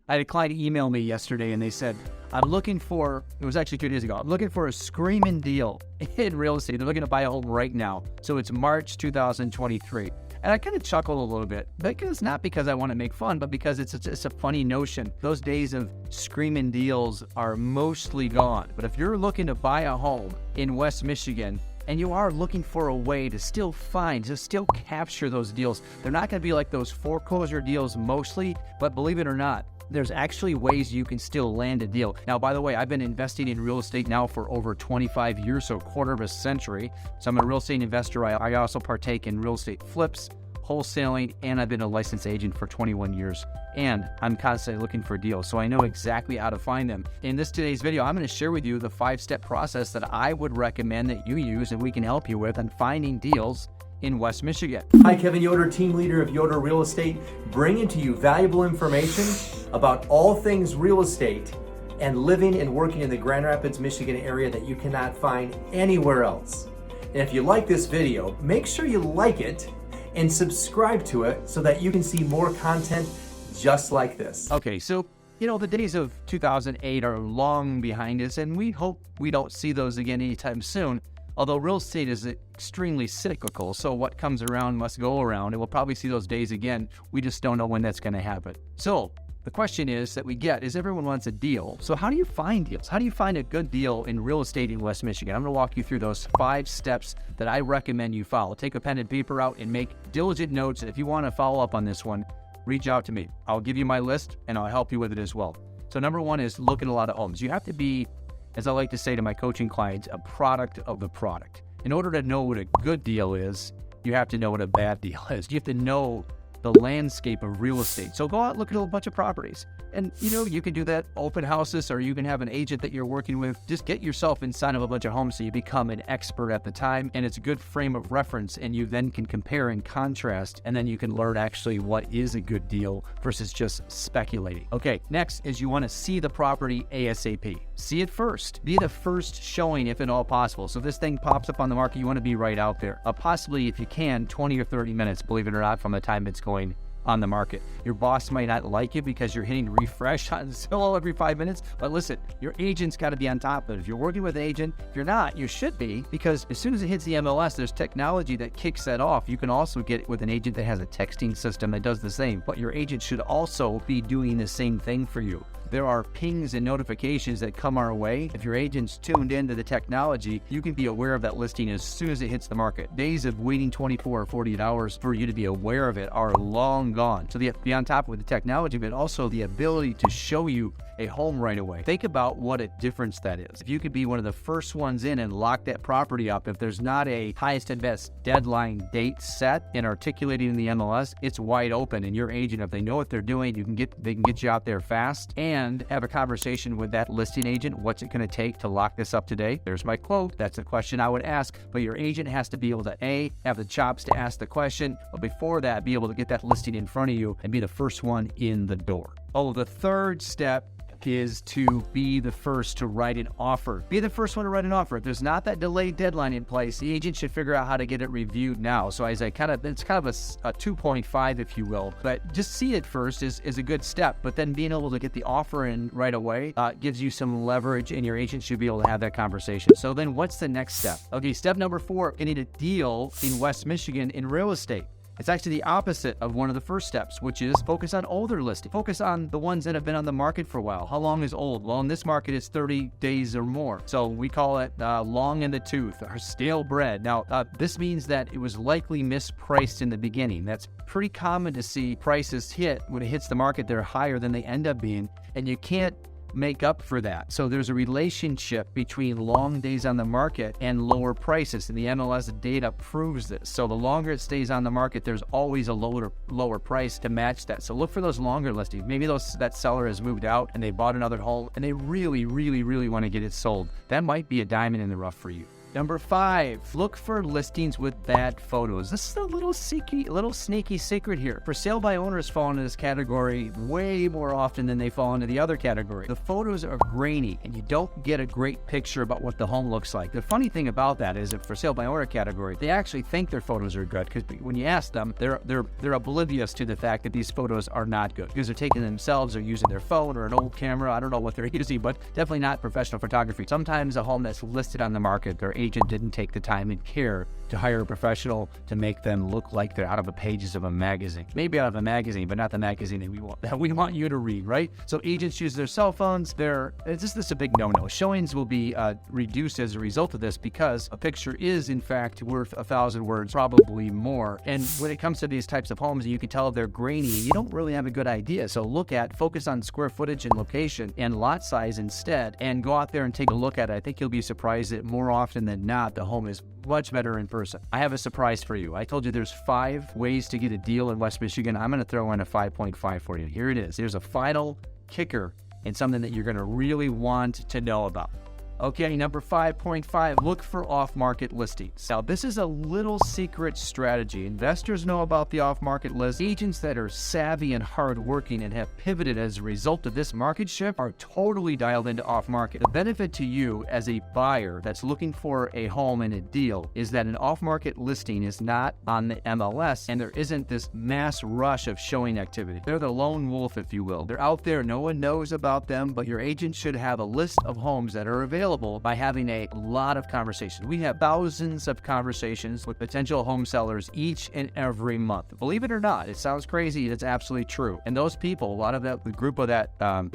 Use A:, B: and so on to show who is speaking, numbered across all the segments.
A: I had a client email me yesterday and they said, I'm looking for, it was actually 2 days ago, I'm looking for a screaming deal in real estate. They're looking to buy a home right now. So it's March 2023. And I kind of chuckled a little bit, because not because I want to make fun, but because it's a funny notion. Those days of screaming deals are mostly gone. But if you're looking to buy a home in West Michigan, and you are looking for a way to still capture those deals, they're not going to be like those foreclosure deals mostly, but believe it or not, there's actually ways you can still land a deal. Now, by the way, I've been investing in real estate now for over 25 years, so a quarter of a century. So I'm a real estate investor. I also partake in real estate flips, wholesaling, and I've been a licensed agent for 21 years. And I'm constantly looking for deals, so I know exactly how to find them. In today's video, I'm going to share with you the 5-step process that I would recommend that you use and we can help you with on finding deals in West Michigan.
B: Hi, Kevin Yoder, team leader of Yoder Real Estate, bringing to you valuable information about all things real estate and living and working in the Grand Rapids, Michigan area that you cannot find anywhere else. And if you like this video, make sure you like it and subscribe to it so that you can see more content just like this.
A: Okay, so the days of 2008 are long behind us, and we hope we don't see those again anytime soon. Although real estate is extremely cyclical, so what comes around must go around, and we'll probably see those days again. We just don't know when that's going to happen. So the question is everyone wants a deal. So how do you find deals? How do you find a good deal in real estate in West Michigan? I'm going to walk you through those 5 steps that I recommend you follow. Take a pen and paper out and make diligent notes. If you want to follow up on this one, reach out to me. I'll give you my list and I'll help you with it as well. So number 1 is look at a lot of homes. You have to be, as I like to say to my coaching clients, a product of the product. In order to know what a good deal is, you have to know what a bad deal is. You have to know the landscape of real estate. So go out and look at a bunch of properties. And you can do that open houses, or you can have an agent that you're working with. Just get yourself inside of a bunch of homes so you become an expert at the time, and it's a good frame of reference, and you then can compare and contrast, and then you can learn actually what is a good deal versus just speculating. Okay, next is you want to see the property ASAP. See it first. Be the first showing if at all possible. So if this thing pops up on the market, you want to be right out there. Possibly, if you can, 20 or 30 minutes, believe it or not, from the time it's going on the market. Your boss might not like it because you're hitting refresh on Zillow every 5 minutes, but listen, your agent's got to be on top of it. If you're working with an agent, if you're not, you should be, because as soon as it hits the MLS, there's technology that kicks that off. You can also get it with an agent that has a texting system that does the same, but your agent should also be doing the same thing for you. There are pings and notifications that come our way. If your agent's tuned into the technology, you can be aware of that listing as soon as it hits the market. Days of waiting 24 or 48 hours for you to be aware of it are long gone. So you have to be on top of the technology, but also the ability to show you a home right away. Think about what a difference that is. If you could be one of the first ones in and lock that property up, if there's not a highest and best deadline date set and articulating in the MLS, it's wide open. And your agent, if they know what they're doing, they can get you out there fast and have a conversation with that listing agent. What's it going to take to lock this up today? There's my quote. That's the question I would ask. But your agent has to be able to have the chops to ask the question, but before that, be able to get that listing in front of you and be the first one in the door. Oh, the third step is to be the first to write an offer. Be the first one to write an offer. If there's not that delayed deadline in place, the agent should figure out how to get it reviewed now. So it's kind of a 2.5, if you will. But just see it first is a good step. But then being able to get the offer in right away gives you some leverage, and your agent should be able to have that conversation. So then what's the next step? Okay, step number 4, getting a deal in West Michigan in real estate. It's actually the opposite of one of the first steps, which is focus on older listings. Focus on the ones that have been on the market for a while. How long is old? Well, in this market, it's 30 days or more. So we call it long in the tooth or stale bread. Now, this means that it was likely mispriced in the beginning. That's pretty common to see prices hit when it hits the market. They're higher than they end up being, and you can't make up for that. So there's a relationship between long days on the market and lower prices, and the MLS data proves this. So the longer it stays on the market, there's always a lower price to match that. So look for those longer listings. Maybe that seller has moved out and they bought another home and they really want to get it sold. That might be a diamond in the rough for you. Number 5, look for listings with bad photos. This is a little sneaky secret here. For sale by owners fall into this category way more often than they fall into the other category. The photos are grainy and you don't get a great picture about what the home looks like. The funny thing about that is, if for sale by owner category, they actually think their photos are good, because when you ask them, they're oblivious to the fact that these photos are not good, because they're taking themselves or using their phone or an old camera. I don't know what they're using, but definitely not professional photography. Sometimes a home that's listed on the market, their agent didn't take the time and care to hire a professional to make them look like they're out of the pages of a magazine. Maybe out of a magazine, but not the magazine that we want you to read, right? So agents use their cell phones. This is a big no-no. Showings will be reduced as a result of this, because a picture is in fact worth 1,000 words, probably more. And when it comes to these types of homes, you can tell they're grainy. You don't really have a good idea. So focus on square footage and location and lot size instead, and go out there and take a look at it. I think you'll be surprised that more often than not, the home is much better in person. I have a surprise for you. I told you there's 5 ways to get a deal in West Michigan. I'm going to throw in a 5.5 for you. Here it is. There's a final kicker and something that you're going to really want to know about. Okay, number 5.5, look for off-market listings. Now, this is a little secret strategy. Investors know about the off-market list. Agents that are savvy and hardworking and have pivoted as a result of this market shift are totally dialed into off-market. The benefit to you as a buyer that's looking for a home and a deal is that an off-market listing is not on the MLS, and there isn't this mass rush of showing activity. They're the lone wolf, if you will. They're out there, no one knows about them, but your agent should have a list of homes that are available by having a lot of conversations. We have thousands of conversations with potential home sellers each and every month. Believe it or not, it sounds crazy, it's absolutely true. And those people, a lot of the group of that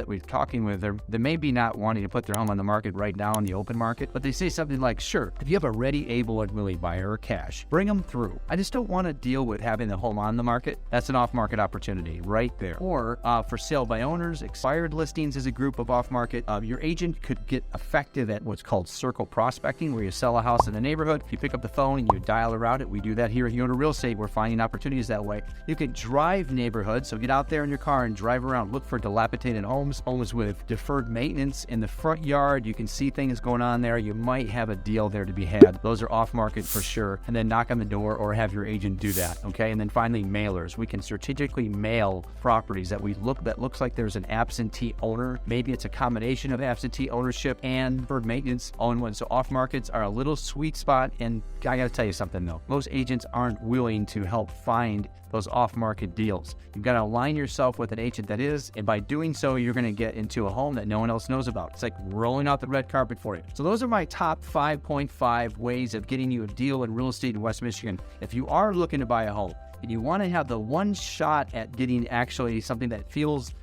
A: we're talking with, they may be not wanting to put their home on the market right now in the open market, but they say something like, sure, if you have a ready, able, and willing buyer or cash, bring them through. I just don't want to deal with having the home on the market. That's an off-market opportunity right there. Or for sale by owners, expired listings is a group of off-market. Your agent could get effective at what's called circle prospecting, where you sell a house in a neighborhood, you pick up the phone and you dial around it. We do that here at Yoder Real Estate. We're finding opportunities that way. You can drive neighborhoods, so get out there in your car and drive around, look for dilapidated homes with deferred maintenance in the front yard. You can see things going on there. You might have a deal there to be had. Those are off market for sure. And then knock on the door or have your agent do that, okay? And then finally, mailers. We can strategically mail properties that looks like there's an absentee owner. Maybe it's a combination of absentee ownership and deferred maintenance on one. So off markets are a little sweet spot. And I got to tell you something though, most agents aren't willing to help find those off market deals. You've got to align yourself with an agent that is, and by doing so, you're going to get into a home that no one else knows about. It's like rolling out the red carpet for you. So those are my top 5.5 ways of getting you a deal in real estate in West Michigan. If you are looking to buy a home and you want to have the one shot at getting actually something that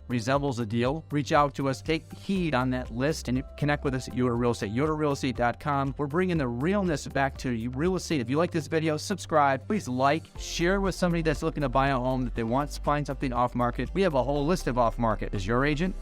A: resembles a deal, reach out to us, take heed on that list, and connect with us at Yoder Real Estate, yoderrealestate.com. We're bringing the realness back to you, real estate. If you like this video, subscribe. Please like, share with somebody that's looking to buy a home that they want to find something off market. We have a whole list of off market. Is your agent